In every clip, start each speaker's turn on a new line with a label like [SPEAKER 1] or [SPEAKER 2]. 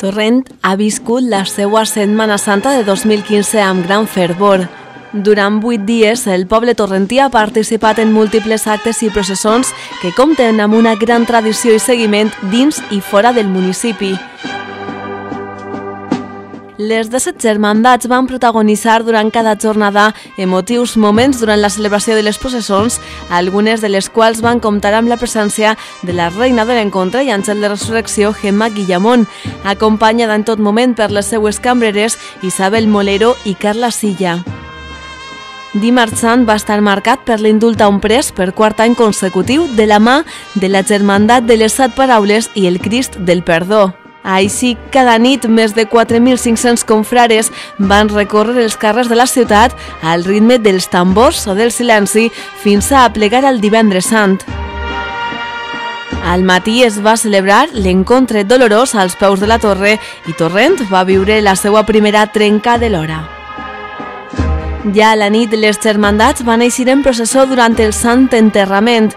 [SPEAKER 1] Torrent ha viscut la seva Setmana Santa de 2015 amb gran fervor. Durant 8 dies, el poble torrentí ha participat en múltiples actes i processons que compten amb una gran tradició i seguiment dins i fora del municipi. Les 17 germandats van protagonitzar durant cada jornada emotius moments durant la celebració de les processons, algunes de les quals van comptar amb la presència de la reina de l'encontre i àngel de resurrecció Gemma Guillamón, acompanyada en tot moment per les seues cambreres Isabel Molero i Carla Silla. Dimarts Sant va estar marcat per l'indult a un pres per quart any consecutiu de la mà de la Germandat de les 7 Paraules i el Crist del Perdó. Així, cada nit, més de 4.500 confrares van recórrer els carrers de la ciutat al ritme dels tambors o del silenci fins a aplegar el Divendres Sant. Al matí es va celebrar l'encontre dolorós als peus de la torre i Torrent va viure la seva primera trenca de l'hora. Ja a la nit, les germandats van eixir en processó durant el Sant Enterrament.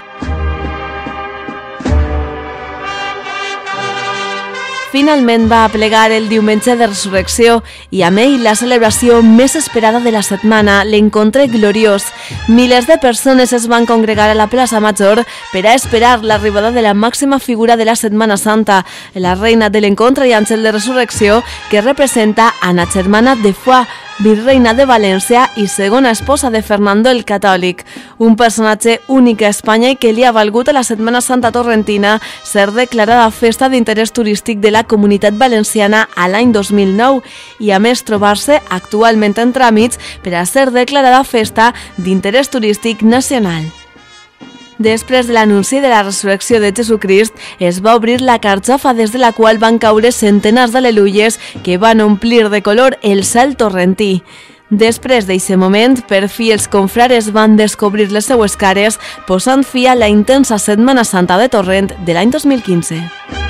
[SPEAKER 1] Finalment va aplegar el diumenge de resurrecció i amb ell la celebració més esperada de la setmana, l'encontre gloriós. Milers de persones es van congregar a la plaça Major per a esperar l'arribada de la màxima figura de la Setmana Santa, la reina de l'encontre i àngel de resurrecció, que representa Anna Germana de Foix, virreina de València i segona esposa de Fernando el Catòlic, un personatge únic a Espanya i que li ha valgut a la Setmana Santa torrentina ser declarada festa d'interès turístic de la Comunitat Valenciana a l'any 2009 i a més trobar-se actualment en tràmits per a ser declarada festa d'interès turístic nacional. Després de l'anunci de la resurrecció de Jesucrist, es va obrir la carxofa des de la qual van caure centenars d'al·leluyes que van omplir de color el cel torrentí. Després d'aquest moment, per fi els confrares van descobrir les seues cares, posant fi a la intensa Setmana Santa de Torrent de l'any 2015.